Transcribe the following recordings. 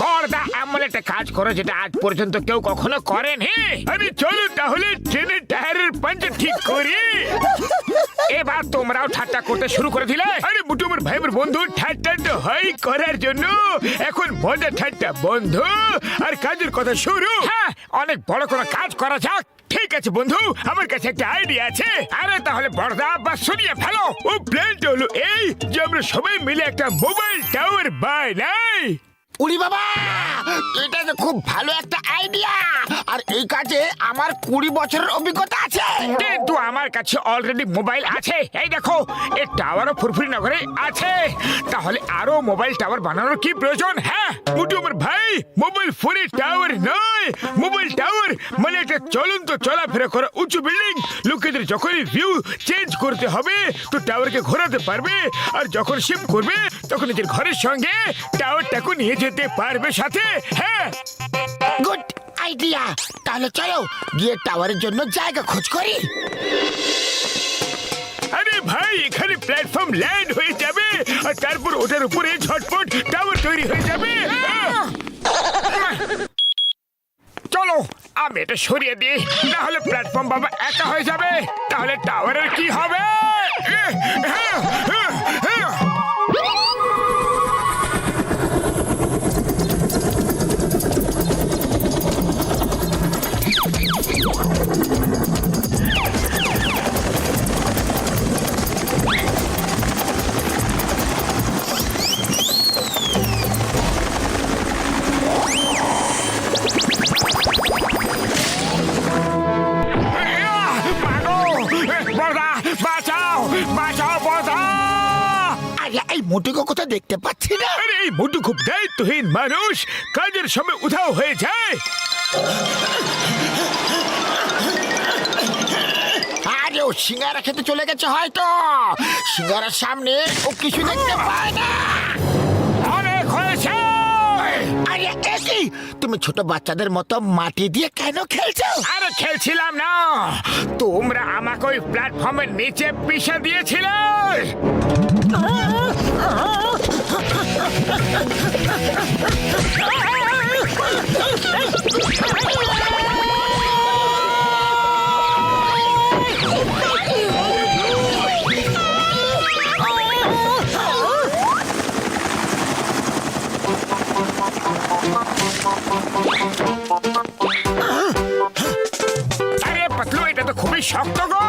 বড়দা এমন একটা কাজ করো যেটা আজ পর্যন্ত কেউ কখনো করেনি। আরে চলো তাহলে ট্রেনের টায়ারের পাঞ্চার ঠিক করি। এবার তোমরাও ঠাট্টা করতে শুরু করে দিলে। আরে মুটু আমার ভাইয়ের বন্ধু, ঠাট্টা তো হয় করার জন্য, এখন মজা ঠাট্টা বন্ধ আর কাজের কথা শুরু। হ্যাঁ, অনেক বড় কোনো কাজ করা যাক। ঠিক আছে বন্ধু, আমার কাছে একটা আইডিয়া আছে। আরে তাহলে বড়দা বা শুনিয়ে ফেলো। ও প্ল্যানটা হলো এই যে আমরা সবাই মিলে একটা মোবাইল টাওয়ার বানাই। উড়ি বাবা, এটা তো খুব ভালো একটা আইডিয়া, আর এই কাজে আমার 20 বছরের অভিজ্ঞতা আছে। কিন্তু আমার কাছে অলরেডি মোবাইল আছে। এই দেখো, এই টাওয়ারও ফুরফুরি নগরে আছে। তাহলে আরো মোবাইল টাওয়ার বানানোর কি প্রয়োজন? হ্যাঁ মুটু আমার ভাই, মোবাইল ফোনে টাওয়ার নয়, মোবাইল টাওয়ার মানে একটা চলন্ত চলাফেরা করা উঁচু বিল্ডিং। লোকেদের যখনই ভিউ চেঞ্জ করতে হবে তো টাওয়ারকে ঘোরাতে পারবে, আর যখন শিফট করবে তখন নিজের ঘরের সঙ্গে টাওয়ারটাকে নিয়ে যেতে পারবে সাথে। হ্যাঁ, গুড আইডিয়া। তাহলে চলো গিয়ে টাওয়ারের জন্য জায়গা খোঁজ করি। আরে ভাই, এখানে প্ল্যাটফর্ম ল্যান্ড হয়ে যাবে আর তারপর ওটার উপরে ঝটপট টাওয়ার তৈরি হয়ে যাবে। চলো আমি এটা সরিয়ে দিই, না হলে প্ল্যাটফর্ম বাবা একা হয়ে যাবে। তাহলে টাওয়ারের কি হবে? বাঁচাও বাঁচাও বড়দা! আরে এই মোটুকে কোথাও দেখতে পাচ্ছি না। আরে এই মোটু খুব দায়িত্বহীন মানুষ, কাজের সময় উধাও হয়ে যায়। আরে ও সিঙ্গারা খেতে চলে গেছে হয়তো। সিঙ্গারার সামনে ও কিছু দেখতে পায় না। অনেক হয়েছে। আরে কি তুমি ছোট বাচ্চাদের মতো মাটি দিয়ে কেন খেলছো? আরে খেলছিলাম না, তোমরা আমাকে ওই প্ল্যাটফর্মের নিচে পিষে দিয়েছিলে। আরে পাতলু, এটা তো খুবই শক্ত গো।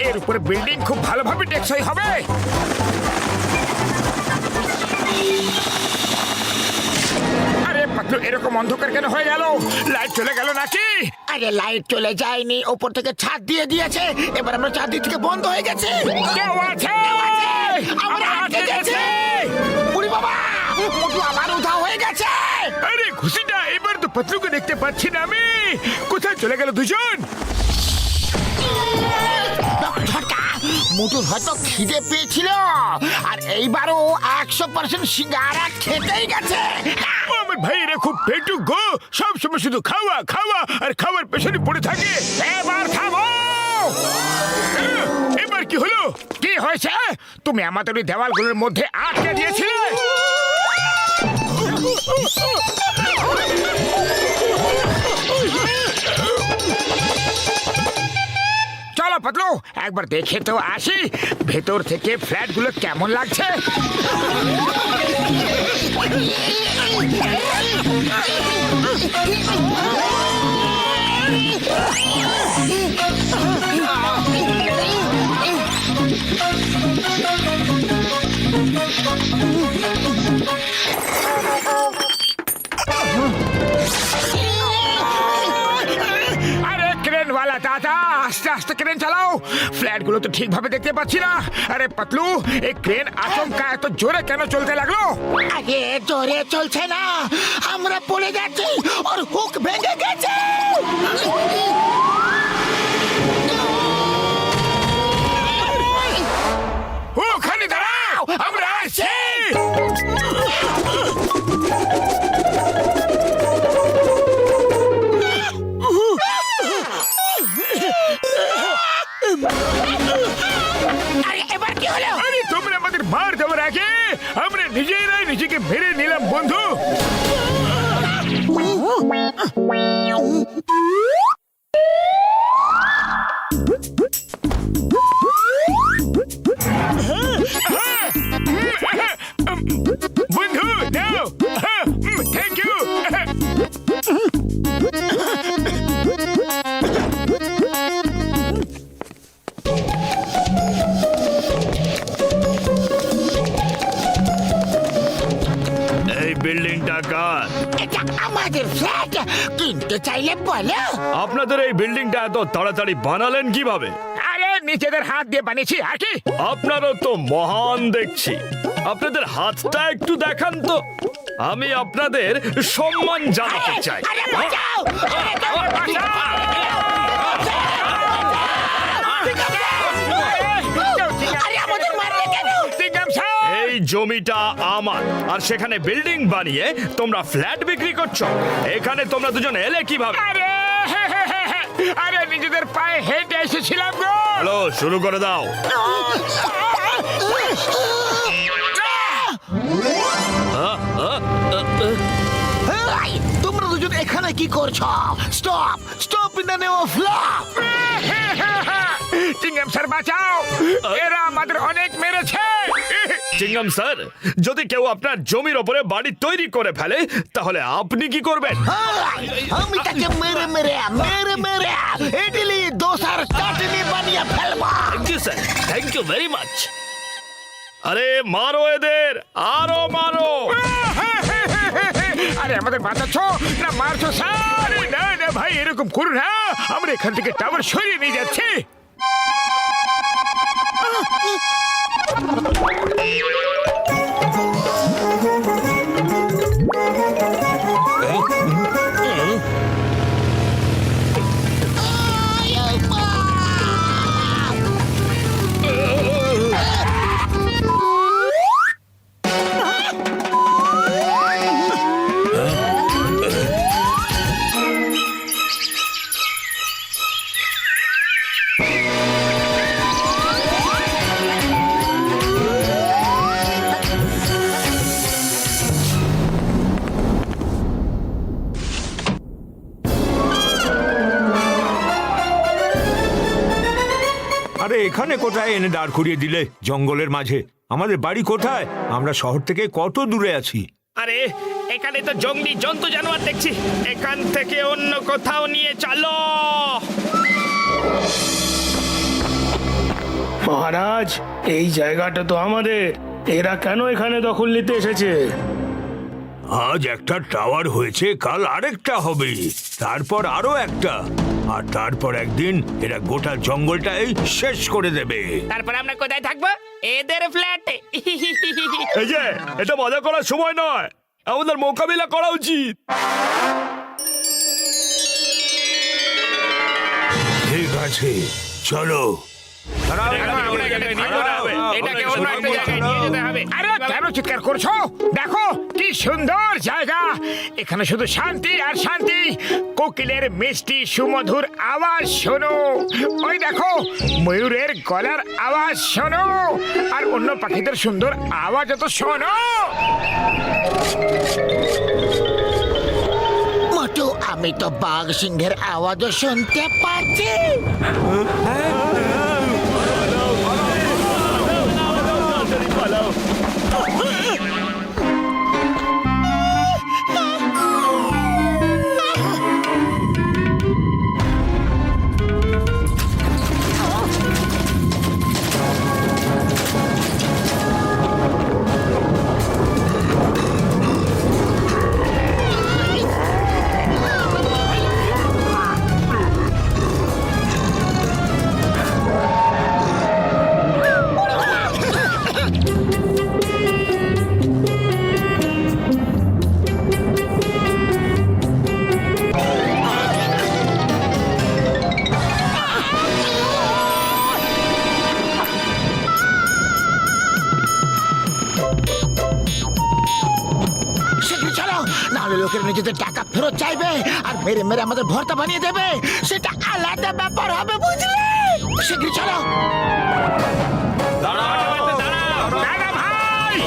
এর উপরে বিল্ডিং খুব ভালোভাবে টেকসই হবে। আরে পাতলু, এরকম অন্ধকার কেন হয়ে গেল? লাইট চলে গেল নাকি? আরে লাইট চলে যায়নি, ওপর থেকে ছাদ দিয়ে দিয়েছে। এবার আমরা চারদিক থেকে বন্ধ হয়ে গেছে। কেউ আছে? আমরা আটকে গেছি। উড়ি বাবা, মোটু আবার উধাও হয়ে গেছে। আরে ঘুষিটা, এবার তো পাতলুকে দেখতে পাচ্ছি না আমি। কোথায় চলে গেল দুজন? মোটুর হয়তো খিদে পেয়েছিল, আর এইবারও 100% সিঙ্গারা খেতেই গেছে। আমার ভাইয়েরা খুব পেটুক গো, সব সময় শুধু খাওয়া খাওয়া আর খাওয়ার পেছনে পড়ে থাকে। এবার থামো। এবার কি হলো? কি হয়েছে? তুমি আমাদের ওই দেওয়ালগুলোর মধ্যে আটকে দিয়েছিলে। চলো পাতলু, একবার দেখে তো আসি ভেতর থেকে ফ্ল্যাটগুলো কেমন লাগছে। আরে ক্রেনওয়ালা দাদা, আস্তে আস্তে ক্রেন চালাও। ফ্ল্যাটগুলো তো ঠিকভাবে দেখতে পাচ্ছি না। আরে পাতলু, এই ক্রেন আচমকা এত জোরে কেন চলতে লাগলো? আগে জোরে চলছে না, আমরা পড়ে যাচ্ছি, আর হুক ভেঙে গেছে। ওখানে দাঁড়াও, আমরা আসছি। আরে এবার কি হলো? আগে আমরা নিজেরাই নিজেকে মেরে নিলাম বন্ধু। বন্ধু নাও, থ্যাংক ইউ। এই বিল্ডিংটা কার? এটা আমাদের ফ্ল্যাট, কিনতে চাইলে বলো। আপনাদের এই বিল্ডিংটা এত তাড়াতাড়ি বানালেন কিভাবে? আরে নিজেদের হাত দিয়ে বানিয়েছি আর কি। আপনারও তো মহান দেখছি। আপনাদের হাতটা একটু দেখান তো, আমি আপনাদের সম্মান জানাতে চাই। আরে বাঁচাও! আরে আমাদের মারলে কেন? চিংগাম স্যার, এই জমিটা আমার, আর সেখানে বিল্ডিং বানিয়ে তোমরা ফ্ল্যাট বিক্রি করছো। এখানে তোমরা দুজন এলে কিভাবে? আরে আরে নিজেদের পায়ে হেঁটে এসেছিলাম গো। হ্যালো, শুরু করে দাও। এই, তোমরা দুজন এখানে কি করছো? Stop stop in the name of law. চিংগাম স্যার বাঁচাও, এরা আমাদের অনেক মেরেছে। চিংগাম স্যার, যদি কেউ আপনার জমির ওপরে বাড়ি তৈরি করে ফেলে তাহলে আপনি কি করবেন? আমি তাকে মেরে মেরে মেরে মেরে ইডলি দোসার চাটনি বানিয়ে ফেলবো। Thank you sir, thank you very much. আরে মারো এদের, আরো মারো। আরে আমাদের বাঁচাচ্ছ না মারছো স্যার? না না ভাই, এরকম করুন না, আমরা এখান থেকে টাওয়ার সরিয়ে নিয়ে যাচ্ছি। আরে এখানে কোথায় এনে দাঁড় করিয়ে দিলে? জঙ্গলের মাঝে। আমাদের বাড়ি কোথায়? আমরা শহর থেকে কত দূরে আছি? আরে এখানে তো জঙ্গলি জন্তু জানোয়ার দেখছি, এখান থেকে অন্য কোথাও নিয়ে চলো। মহারাজ, এই জায়গাটা তো আমাদের। এরা কেন এখানে দখল নিতে এসেছে? আজ একটা টাওয়ার হয়েছে, কাল আরেকটা হবে, তারপর আরো একটা, আর তারপর একদিন এরা গোটা জঙ্গলটাই শেষ করে দেবে। তারপর আমরা কোথায় থাকবো? এদের ফ্ল্যাটে। এই যে, এটা মজা করার সময় নয়, আমাদের মোকাবিলা করা উচিত। ঠিক আছে, চলো। এটাকে অন্য একটা জায়গায় নিয়ে যেতে হবে। আরে কেন চিৎকার করছো? দেখো কি সুন্দর জায়গা, এখানে শুধু শান্তি আর শান্তি। কোকিলের মিষ্টি সুমধুর আওয়াজ শোনো, ওই দেখো ময়ূরের গলার আওয়াজ শোনো, আর অন্য পাখিদের সুন্দর আওয়াজ তো শোনো। মোটু, আমি তো বাঘ সিংহের আওয়াজও শুনতে পাচ্ছি। নাহলে লোকের নিজেদের টাকা ফেরত চাইবে আর মেরে মেরে আমাদের ভর্তা বানিয়ে দেবে, সেটা আলাদা ব্যাপার হবে, বুঝলে? শীঘ্রই চলো। দাদা ভাই,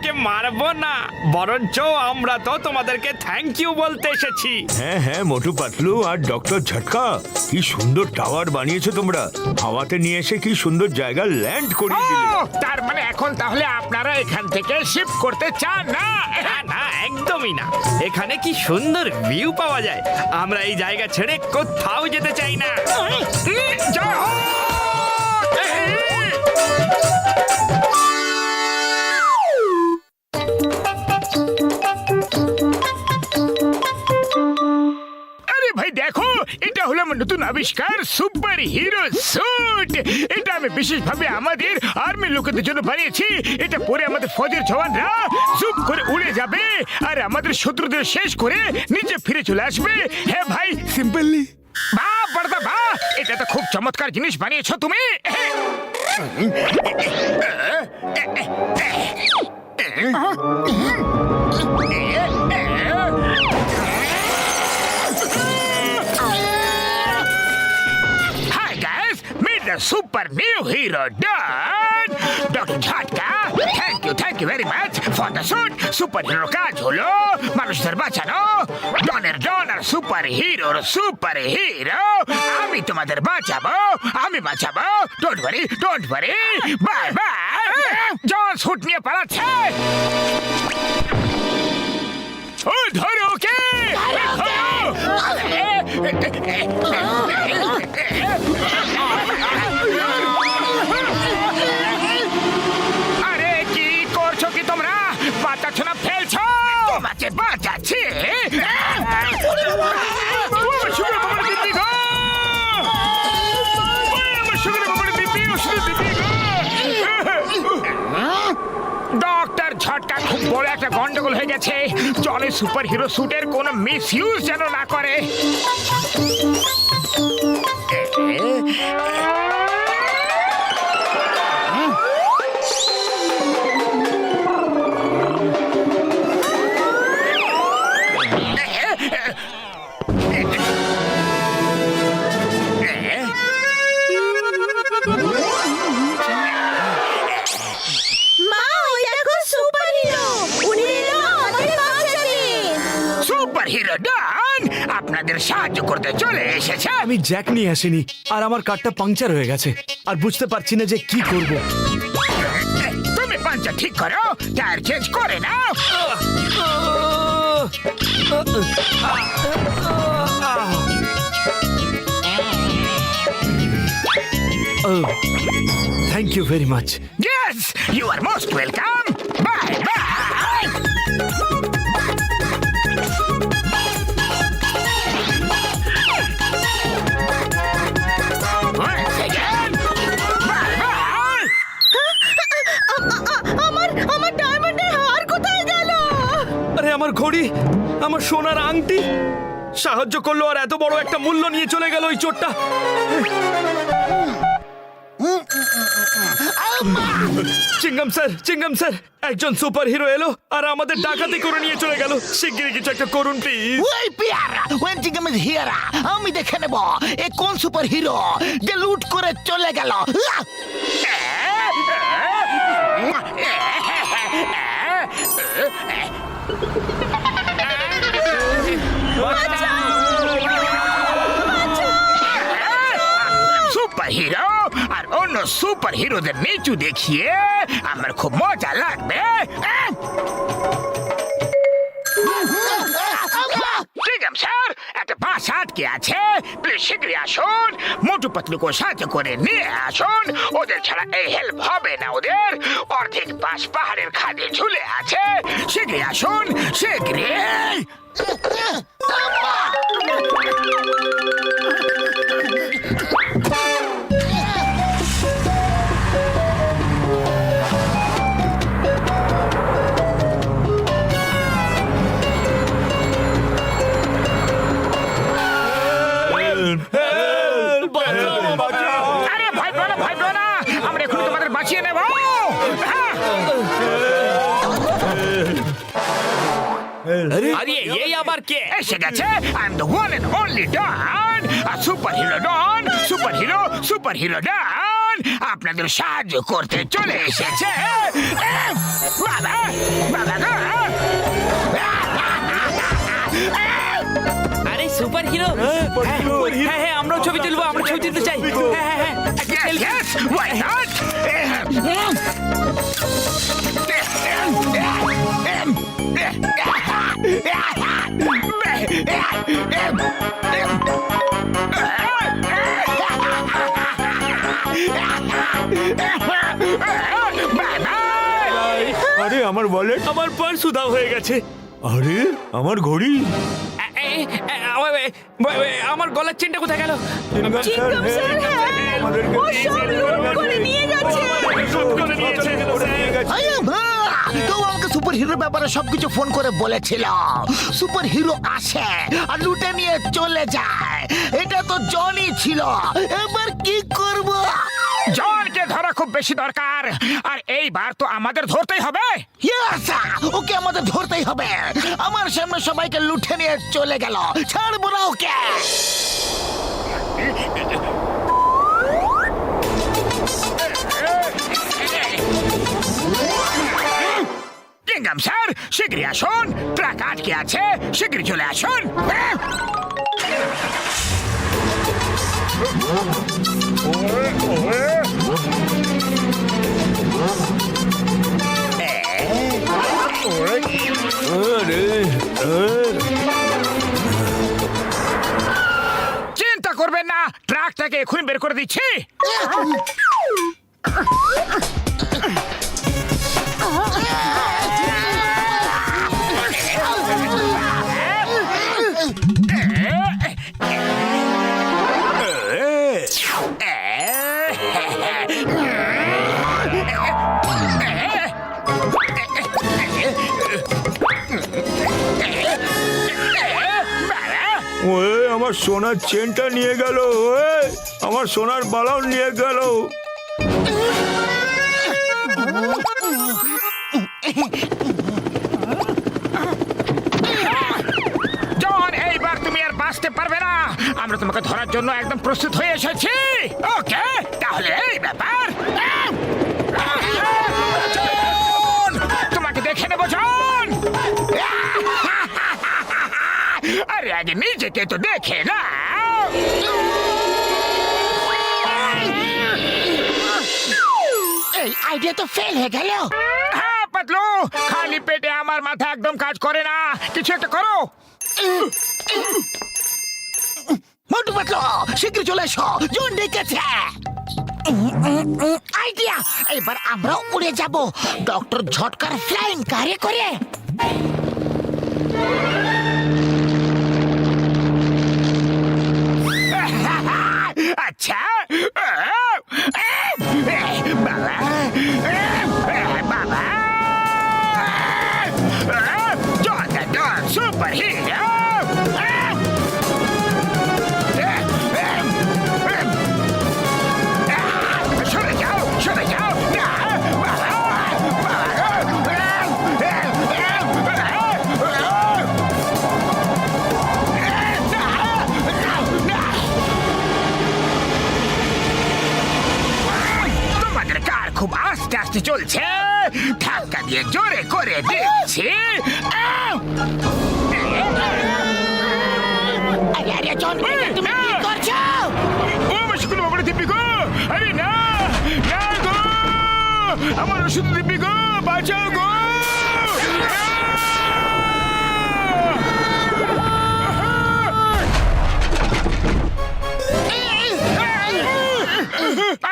তোমাদেরকে মারবো না, বরঞ্চ আমরা তো তোমাদেরকে থ্যাংক ইউ বলতে এসেছি। হ্যাঁ হ্যাঁ, মোটু পাতলু আর ডক্টর ঝটকা, কি সুন্দর টাওয়ার বানিয়েছো তোমরা। হাওয়াতে নিয়ে এসে কি সুন্দর জায়গা ল্যান্ড করিয়ে দিলে। ও, তার মানে এখন তাহলে আপনারা এখান থেকে শিফট করতে চান না? না না, একদমই না। এখানে কি সুন্দর ভিউ পাওয়া যায়, আমরা এই জায়গা ছেড়ে কোথাও যেতে চাই না। জয় হোক! আরে ভাই দেখো, এটা হলো আমার নতুন আবিষ্কার সুপার হিরো স্যুট। এটা আমি বিশেষভাবে আমাদের আর্মি লোকেদের জন্য বানিয়েছি। এটা পরে আমাদের ফৌজের জওয়ানরা জুপ করে উড়ে যাবে আর আমাদের শত্রুদের শেষ করে নিচে ফিরে চলে আসবে। হ্যাঁ ভাই, সিম্পলি। বাহ বড়দা বাহ, এটা তো খুব চমৎকার জিনিস বানিয়েছো তুমি। Hi guys, meet the super new hero Don, Dr. Jhatka. Thank you very much for the suit. Superhero কাজ হলো মানুষদের বাঁচানো। ডনের ডন আর সুপার হিরোর সুপার হিরো। আমি তোমাদের বাঁচাবো, আমি বাঁচাবো। Don't worry, bye bye. John suit নিয়ে পালাচ্ছে। ও ধরো ওকে। আরে কি করছো কি তোমরা? বাঁচাচ্ছ না ফেলছো? তোমাকে বাঁচাচ্ছি। ডক্টর ঝটকা, খুব বড় একটা গন্ডগোল হয়ে গেছে। জলের সুপার হিরো স্যুটের কোনো মিস ইউজ যেন না করে। সুপার হিরো ডন আপনাদের সাহায্য করতে চলে এসেছে। আমি জ্যাক নিয়ে আসিনি, আর আমার কারটা পাংচার হয়ে গেছে, আর বুঝতে পারছি না যে কি করব। তুমি পাঞ্চার ঠিক করো, টায়ার চেঞ্জ করে নাও। Thank you very much. Yes, you are most welcome. Bye bye. Once again. Bye bye. আমার ডায়মন্ডের হার কোথায় গেল? আরে আমার ঘড়ি, আমার সোনার আংটি সাহায্য করলো, আর এত বড় একটা মূল্য নিয়ে চলে গেল ওই চোরটা। চিঙ্গাম স্যার, একজন সুপার হিরো এলো আর আমাদের ডাকাতি করে নিয়ে চলে গেল। শিগগিরই কিছু একটা করুন প্লিজ। ওই পিয়ারা, ওয়েন চিংগাম ইজ হিয়ার, আমি দেখে নেব এ কোন সুপার হিরো যে লুট করে চলে গেল। সুপার হিরো আর অন্য সুপার হিরোদের নিচু দেখিয়ে আমার খুব মজা লাগবে। স্যার, একটা বাস আটকে আছে, প্লিজ শীঘ্রই আসুন। মোটু পাতলুকে সাহায্য করে নিয়ে আসুন। ওদের ছাড়া এই হেল্প হবে না ওদের। অর্ধেক বাস পাহাড়ের খাদে ঝুলে আছে। শীঘ্রই আসুন, শীঘ্রই। আরে ভয় পেও না, আমরা এখন তোমাদের বাঁচিয়ে নেব। আরে এই আবার কে? এসে গেছে, I am the one and only don, super hero don, super hero don. আপনাদের সাহায্য করতে চলে এসেছে। বাবা বাবা গো! আরে সুপার হিরো হ্যাঁ হ্যাঁ আমরাও ছবি তুলবো, আমরা ছবি তুলতে চাই। হ্যাঁ হ্যাঁ Yes, yes, why not? আরে আমার ওয়ালেট, আমার পার্স উধাও হয়ে গেছে। আরে আমার ঘড়ি। আমার গলার চেনটা কোথায় গেল? চিংগাম স্যার, হ্যাঁ, ও সব লুট করে নিয়ে গেছে। তো আমাকে সুপার হিরোর ব্যাপারে সবকিছু ফোন করে বলেছিল। সুপার হিরো আসে আর লুটে নিয়ে চলে যায়। এটা তো জনই ছিল, এবার কি করব? জনকে ধরা খুব বেশি দরকার, আর এইবার তো আমাদের ধরতেই হবে। Yes, ওকে আমাদের ধরতেই হবে। আমার সামনে সবাইকে লুটে নিয়ে চলে গেল, ছাড়বো না ওকে। কিংডম স্যার, শীঘ্রই আসুন। ট্রাক আটকে আছে, শীঘ্রই চলে আসুন। চিন্তা করবেন না, ট্রাকটাকে এখনই বের করে দিচ্ছি। ওয়ে, আমার সোনার চেনটা নিয়ে গেল। ওয়ে, আমার সোনার বালাও নিয়ে গেল। জন, এইবার তুমি আর বাঁচতে পারবে না। আমরা তোমাকে ধরার জন্য একদম প্রস্তুত হয়ে এসেছি। ওকে, তাহলে এই ব্যাপার। জন, তোমাকে দেখে নেবো জন। আরে আগে নিজেকে তো দেখে না। এই আইডিয়া তো ফেল হয়ে গেল। হ্যাঁ পাতলু, খালি পেটে আমার মাথা একদম কাজ করে না। কিছু একটা করো। মোটু পাতলু, শীঘ্র চলে এসো, জন ডেকেছে। আইডিয়া, এবার আমরা উড়ে যাব ডক্টর ঝটকার ফ্লাইং কারে করে। আচ্ছা, বাবা বাবা, জন সুপার হিরো। সরে যাও, সরে যাও। না, তোমাদের কার খুব আস্তে আস্তে চলছে। ধাক্কা দিয়ে জোরে করে দিচ্ছি। আরে আরে জন, তুমি কি করছো? ও মুশকিল বাবা, দিব্যি গো। আরে না, না গো, আমার ওষুধ দিব্যি গো, বাঁচাও গো।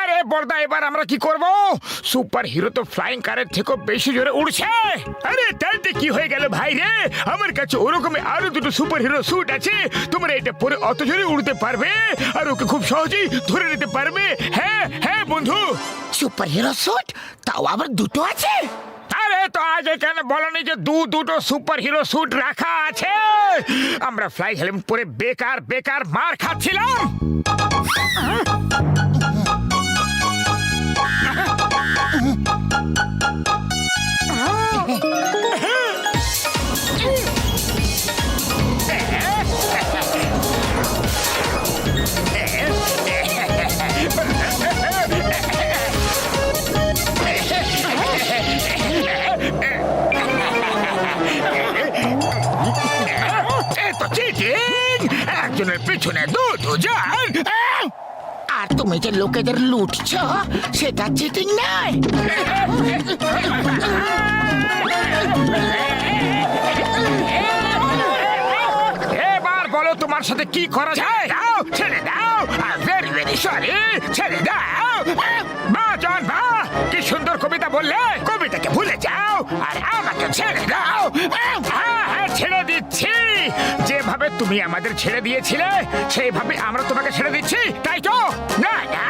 আরে বড়দা, এবার আমরা কি করব? সুপার হিরো তো ফ্লাইং কারের থেকেও বেশি জোরে উড়ছে। আরে তাইতে কি হয়ে গেল ভাই রে? আমার কাছে ওরকমই আরো দুটো সুপার হিরো স্যুট আছে। তোমরা এটা পরে অত জোরে উড়তে পারবে আর ওকে খুব সহজেই ধরে নিতে পারবে। হ্যাঁ হ্যাঁ বন্ধু। সুপার হিরো স্যুট, তাও আবার দুটো আছে? আরে তো আজ এখানে বলনি যে দুটো সুপার হিরো স্যুট রাখা আছে? আমরা ফ্লাই হেলমেট পরে বেকার বেকার মার খাচ্ছিলাম। তুমি পিছনে দুজন। আর তুমি যে লোকেদের লুটছ সেটা চিটিং নয়। এবার বলো তোমার সাথে কি করা যায়? দাও, ছেড়ে দাও। ভেরি ভেরি সরি, ছেড়ে দাও। বাহ জন বাহ, কি সুন্দর কবিতা বললে। কবিতাকে ভুলে যাও আর আমাকে ছেড়ে দাও। হ্যাঁ হ্যাঁ, ছেড়ে দিচ্ছি। যেভাবে তুমি আমাদের ছেড়ে দিয়েছিলে সেইভাবে আমরা তোমাকে ছেড়ে দিচ্ছি, তাই তো? না না,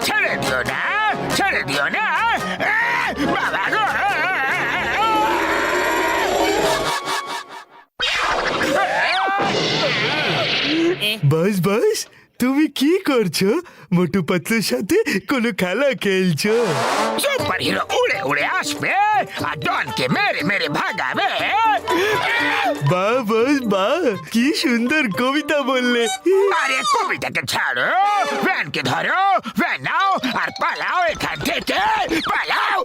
ছেড়ে দিও না, ছেড়ে দিও না। বাবা গো, বাস বাস, তুমি কি করছো? মোটু পাতলুর সাথে কোনো খেলা খেলছো? সুপার হিরো উড়ে উড়ে আসবে আর ডনকে মেরে মেরে ভাগাবে। বাহ বাস বাহ, কি সুন্দর কবিতা বললে। আরে কবিতাকে ছাড়ো, ভ্যানকে ধরো, ভ্যান নাও আর পালাও এখান থেকে, পালাও।